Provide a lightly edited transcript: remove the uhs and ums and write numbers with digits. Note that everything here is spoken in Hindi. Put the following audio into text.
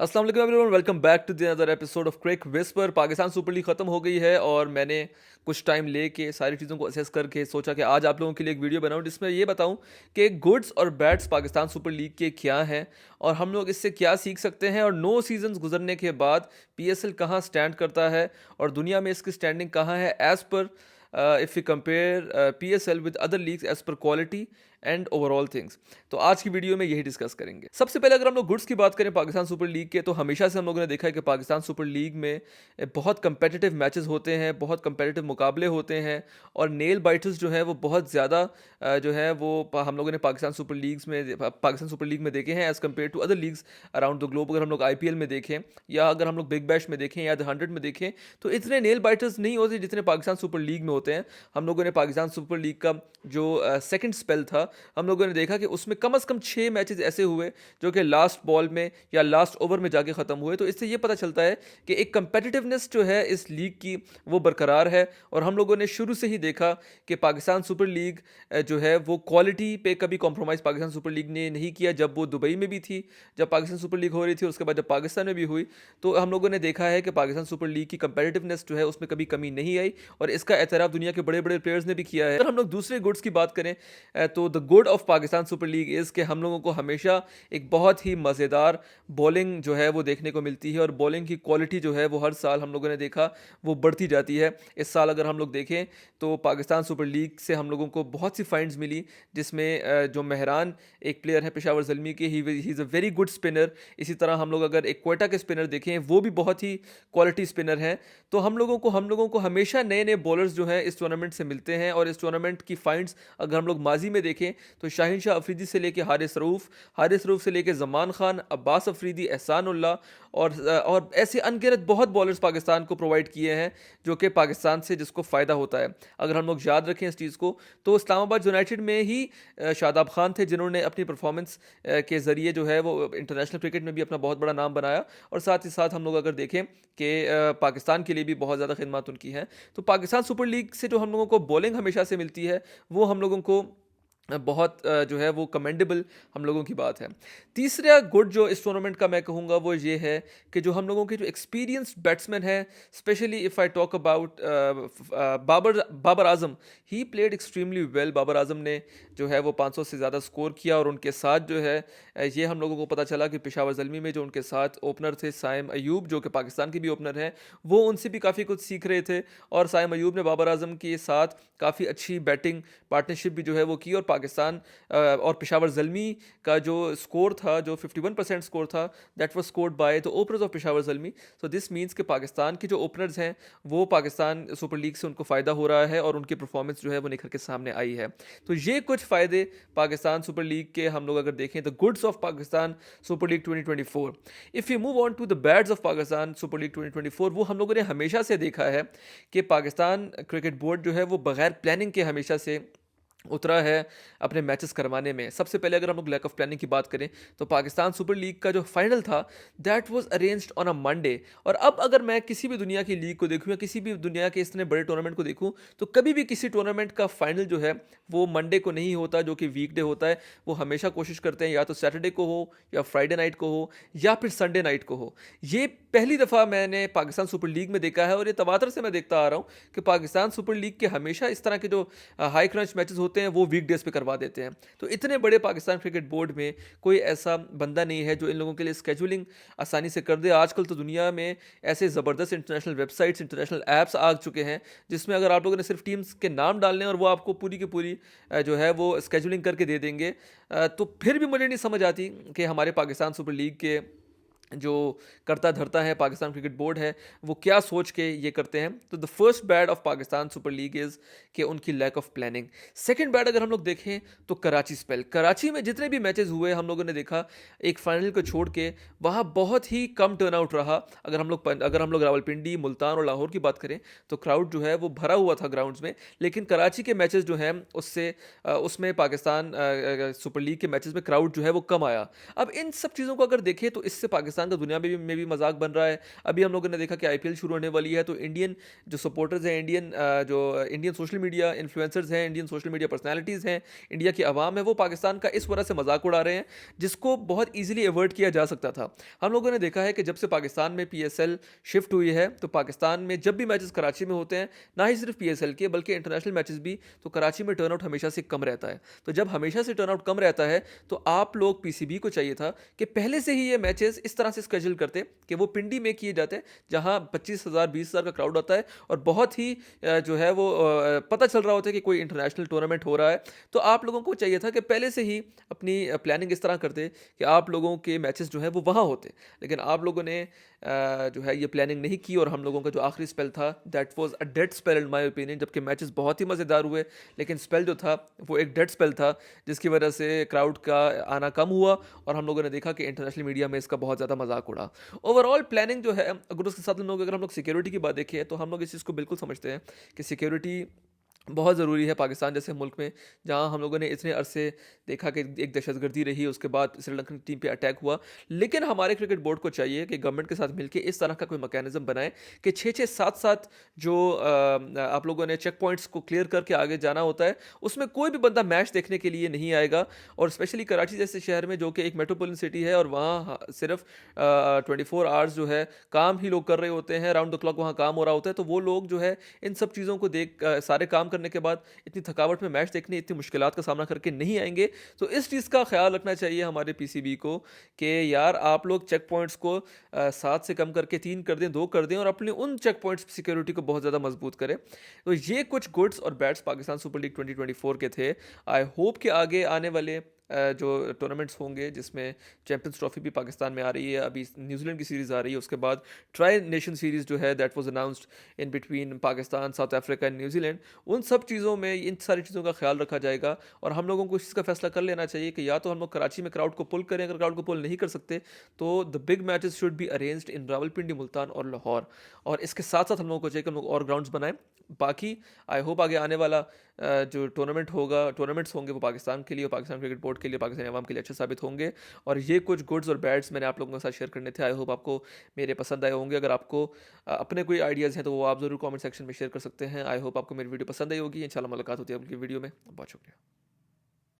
अस्सलाम वालेकुम everyone, welcome back to the another episode of Cric Whisper. Pakistan super league खत्म हो गई है और मैंने कुछ टाइम लेके सारी चीज़ों को असेस करके सोचा कि आज आप लोगों के लिए एक वीडियो बनाऊं जिसमें ये बताऊं कि गुड्स और बैड्स पाकिस्तान सुपर लीग के क्या हैं और हम लोग इससे क्या सीख सकते हैं, और 9 सीजन्स गुजरने के बाद पीएसएल कहाँ स्टैंड करता है और दुनिया में इसकी स्टैंडिंग कहाँ है as per if you compare PSL with other leagues as per quality and overall things. तो आज की वीडियो में यही डिस्कस करेंगे। सबसे पहले अगर हम लोग गुड्स की बात करें पाकिस्तान सुपर लीग के, तो हमेशा से हम लोगों ने देखा है कि पाकिस्तान सुपर लीग में बहुत कंपेटिटिव मैचेस होते हैं, बहुत कंपेटिटिव मुकाबले होते हैं और नेल बाइटर्स जो है वो बहुत ज़्यादा जो है वो हम लोगों ने पाकिस्तान सुपर लीग में देखे हैं as compared to other leagues around the globe. अगर हम लोग आईपीएल में देखें या अगर हम लोग बिग बैश में देखें या द 100 में देखें, तो इतने नेल बाइटर्स नहीं होते जितने पाकिस्तान सुपर लीग में होते हैं। हम लोगों ने पाकिस्तान सुपर लीग का जो सेकंड स्पेल था, हम लोगों ने देखा कि उसमें कम से कम 6 मैचेस ऐसे हुए जो कि लास्ट बॉल में या लास्ट ओवर में जाके ख़त्म हुए। तो इससे ये पता चलता है कि एक कंपेटिटिवनेस जो है इस लीग की वो बरकरार है। और हम लोगों ने शुरू से ही देखा कि पाकिस्तान सुपर लीग जो है वो क्वालिटी पे कभी कॉम्प्रोमाइज़ पाकिस्तान सुपर लीग ने नहीं किया। जब वो दुबई में भी थी, जब पाकिस्तान सुपर लीग हो रही थी, उसके बाद जब पाकिस्तान में भी हुई, तो हम लोगों ने देखा है कि पाकिस्तान सुपर लीग की कंपेटिटिवनेस जो है उसमें कभी कमी नहीं आई और इसका एतराफ़ दुनिया के बड़े बड़े प्लेयर्स ने भी किया है। अगर हम लोग दूसरे गुड्स की बात करें तो the good of Pakistan super league is कि हम लोगों को हमेशा एक बहुत ही मज़ेदार बॉलिंग जो है वो देखने को मिलती है और बॉलिंग की क्वालिटी जो है वो हर साल हम लोगों ने देखा वो बढ़ती जाती है। इस साल अगर हम लोग देखें तो पाकिस्तान सुपर लीग से हम लोगों को बहुत सी फाइंड्स मिली, जिसमें जो मेहरान एक प्लेयर है पेशावर ज़ल्मी के, he is a very good spinner. इसी तरह हम लोग अगर एक क्वेटा के स्पिनर देखें, वो भी बहुत ही क्वालिटी स्पिनर हैं। तो हम लोगों को हमेशा नए नए बॉलर्स जो हैं इस टूर्नामेंट से मिलते हैं और इस टूर्नामेंट की फाइंड्स अगर हम लोग माजी में देखें तो शाहीन शाह अफरीदी से लेके हारिस रऊफ से लेके ज़मान खान, अब्बास अफरीदी, एहसान उल्लाह और ऐसे अनगिनत बहुत बॉलर्स पाकिस्तान को प्रोवाइड किए हैं जो कि पाकिस्तान से जिसको फ़ायदा होता है। अगर हम लोग याद रखें इस चीज़ को, तो इस्लामाबाद यूनाइटेड में ही शादाब खान थे जिन्होंने अपनी परफॉर्मेंस के ज़रिए जो है वो इंटरनेशनल क्रिकेट में भी अपना बहुत बड़ा नाम बनाया। और साथ ही साथ हम लोग अगर देखें कि पाकिस्तान के लिए भी बहुत ज़्यादा खिदमत उनकी हैं। तो पाकिस्तान सुपर लीग से जो हम लोगों को बॉलिंग हमेशा से मिलती है वो हम लोगों को बहुत जो है वो कमेंडेबल हम लोगों की बात है। तीसरा गुड जो इस टूर्नामेंट का मैं कहूँगा वो ये है कि जो हम लोगों के जो एक्सपीरियंस्ड बैट्समैन है, specially if I talk about Babar Azam, he played extremely well. Babar Azam ने जो है वो 500 से ज़्यादा स्कोर किया और उनके साथ जो है ये हम लोगों को पता चला कि पेशावर ज़ल्मी में जो उनके साथ ओपनर थे साइम अयूब, जो कि पाकिस्तान के भी ओपनर हैं, वो उनसे भी काफ़ी कुछ सीख रहे थे। और साइम अयूब ने बाबर आजम के साथ काफ़ी अच्छी बैटिंग पार्टनरशिप भी जो है वो की और पाकिस्तान और पेशावर ज़ल्मी का जो स्कोर था, जो 51% स्कोर था, that was scored by the openers of Peshawar Zalmi. So this means कि पाकिस्तान के जो ओपनर्स हैं वो पाकिस्तान सुपर लीग से उनको फ़ायदा हो रहा है और उनकी परफॉर्मेंस जो है वो निखर के सामने आई है। तो ये कुछ फ़ायदे पाकिस्तान सुपर लीग के हम लोग अगर देखें, the goods of Pakistan super league 2024। If you move on to the bads of Pakistan super league 2024, वो हम लोगों ने हमेशा से देखा है कि पाकिस्तान क्रिकेट बोर्ड जो है वो बगैर प्लानिंग के हमेशा से उतरा है अपने मैचेस करवाने में। सबसे पहले अगर हम लोग लैक ऑफ प्लानिंग की बात करें तो पाकिस्तान सुपर लीग का जो फाइनल था that was arranged on a Monday. और अब अगर मैं किसी भी दुनिया की लीग को देखूं या किसी भी दुनिया के इतने बड़े टूर्नामेंट को देखूं, तो कभी भी किसी टूर्नामेंट का फाइनल जो है वो मंडे को नहीं होता, जो कि वीकडे होता है। वो हमेशा कोशिश करते हैं या तो सैटरडे को हो या फ्राइडे नाइट को हो या फिर संडे नाइट को हो। ये पहली दफ़ा मैंने पाकिस्तान सुपर लीग में देखा है और ये तवातर से मैं देखता आ रहा हूँ कि पाकिस्तान सुपर लीग के हमेशा इस तरह के जो हाई क्रंच मैचेस होते हैं वो वीकडेज पे करवा देते हैं। तो इतने बड़े पाकिस्तान क्रिकेट बोर्ड में कोई ऐसा बंदा नहीं है जो इन लोगों के लिए स्केजुलिंग आसानी से कर दे। आजकल तो दुनिया में ऐसे ज़बरदस्त इंटरनेशनल वेबसाइट्स, इंटरनेशनल ऐप्स आ चुके हैं जिसमें अगर आप लोगों ने सिर्फ टीम्स के नाम डालने और वो आपको पूरी की पूरी जो है वो स्केजुलिंग करके दे देंगे। तो फिर भी मुझे नहीं समझ आती कि हमारे पाकिस्तान सुपर लीग के जो करता धरता है पाकिस्तान क्रिकेट बोर्ड है वो क्या सोच के ये करते हैं। तो the first bad of Pakistan super league is कि उनकी lack of planning. Second bad अगर हम लोग देखें तो कराची स्पेल, कराची में जितने भी मैचेस हुए हम लोगों ने देखा एक फाइनल को छोड़ के वहाँ बहुत ही कम टर्नआउट रहा। अगर हम लोग रावलपिंडी, मुल्तान और लाहौर की बात करें तो क्राउड जो है वो भरा हुआ था ग्राउंड्स में। लेकिन कराची के मैचेस जो हैं उसमें पाकिस्तान सुपर लीग के मैचेस में क्राउड जो है वो कम आया। अब इन सब चीज़ों को अगर देखें तो इससे पाकिस्तान पाकिस्तान का दुनिया में भी मजाक बन रहा है। अभी हम लोगों ने देखा कि आईपीएल शुरू होने वाली है, तो इंडियन जो सपोर्टर्स हैं, जो इंडियन सोशल मीडिया इन्फ्लुएंसर्स हैं, इंडियन सोशल मीडिया पर्सनैलिटीज़ हैं, इंडिया की आवाम है, वो पाकिस्तान का इस वजह से मजाक उड़ा रहे हैं, जिसको बहुत ईजिली अवॉइड किया जा सकता था। हम लोगों ने देखा है कि जब से पाकिस्तान में पीएसएल शिफ्ट हुई है, तो पाकिस्तान में जब भी मैचेस कराची में होते हैं, ना ही सिर्फ पीएसएल के बल्कि इंटरनेशनल मैचेस भी, तो कराची में टर्नआउट हमेशा से कम रहता है। तो जब हमेशा से टर्नआउट कम रहता है, तो आप लोग पीसीबी को चाहिए था कि पहले से ही ये मैचेस इस तरह से स्केड्यूल करते कि वो पिंडी में किए जाते, जहां 25,000 20,000 का क्राउड होता है और बहुत ही जो है वो पता चल रहा होता है कि कोई इंटरनेशनल टूर्नामेंट हो रहा है। तो आप लोगों को चाहिए था कि पहले से ही अपनी प्लानिंग इस तरह करते कि आप लोगों के मैचेस जो है वो वहाँ होते, लेकिन आप लोगों ने जो है ये प्लानिंग नहीं की, और हम लोगों का जो आखिरी स्पेल था that was a dead spell in my opinion. जबकि मैचेस बहुत ही मज़ेदार हुए, लेकिन स्पेल जो था वो एक डेड स्पेल था, जिसकी वजह से क्राउड का आना कम हुआ, और हम लोगों ने देखा कि इंटरनेशनल मीडिया में इसका बहुत ज़्यादा मजाक उड़ा। ओवरऑल प्लानिंग जो है, अगर उसके साथ अगर हम लोग सिक्योरिटी की बात देखें, तो हम लोग इस चीज़ को बिल्कुल समझते हैं कि सिक्योरिटी बहुत ज़रूरी है पाकिस्तान जैसे मुल्क में, जहाँ हम लोगों ने इतने अरसे देखा कि एक दहशतगर्दी रही, उसके बाद श्रीलंकन टीम पे अटैक हुआ। लेकिन हमारे क्रिकेट बोर्ड को चाहिए कि गवर्नमेंट के साथ मिलकर इस तरह का कोई मैकेनिज्म बनाए कि 6-6 7-7 जो आप लोगों ने चेक पॉइंट्स को क्लियर करके आगे जाना होता है, उसमें कोई भी बंदा मैच देखने के लिए नहीं आएगा। और स्पेशली कराची जैसे शहर में, जो कि एक मेट्रोपोलिटन सिटी है, और वहाँ सिर्फ 24 आवर्स जो है काम ही लोग कर रहे होते हैं, राउंड द क्लॉक वहाँ काम हो रहा होता है, तो वो लोग जो है इन सब चीज़ों को देख सारे काम करने के बाद इतनी थकावट में मैच देखने, इतनी मुश्किलात का सामना करके नहीं आएंगे। तो इस चीज़ का ख्याल रखना चाहिए हमारे पीसीबी को कि यार आप लोग चेक पॉइंट्स को 7 से कम करके 3 कर दें, 2 कर दें, और अपने उन चेक पॉइंट्स सिक्योरिटी को बहुत ज़्यादा मजबूत करें। तो ये कुछ गुड्स और बैड्स पाकिस्तान सुपर लीग 2024 के थे। आई होप कि आगे आने वाले जो टूर्नामेंट्स होंगे, जिसमें चैंपियंस ट्रॉफी भी पाकिस्तान में आ रही है, अभी न्यूजीलैंड की सीरीज़ आ रही है, उसके बाद ट्राई नेशन सीरीज़ जो है that was announced in between Pakistan, south Africa and New Zealand. उन सब चीज़ों में इन सारी चीज़ों का ख्याल रखा जाएगा, और हम लोगों को इस चीज़ का फैसला कर लेना चाहिए कि या तो हम लोग कराची में क्राउड को पुल करें, अगर क्राउड को पुल नहीं कर सकते तो the big matches should be arranged in Rawalpindi, Multan और लाहौर। और इसके साथ साथ हम लोगों को चाहिए कि हम लोग और ग्राउंड्स बनाएं। बाकी आई होप आगे आने वाला जो टूर्नामेंट्स होंगे, वो पाकिस्तान के लिए, पाकिस्तान क्रिकेट बोर्ड के लिए, पाकिस्तानी आवाम के लिए अच्छे साबित होंगे। और ये कुछ गुड्स और बैड्स मैंने आप लोगों के साथ शेयर करने थे। आई होप आपको मेरे पसंद आए होंगे। अगर आपको अपने कोई आइडियाज़ हैं तो वो आप ज़रूर कमेंट सेक्शन में शेयर कर सकते हैं। आई होप आपको मेरी वीडियो पसंद आई होगी। इंशाल्लाह मुलाकात होती है अगली वीडियो में। बहुत शुक्रिया।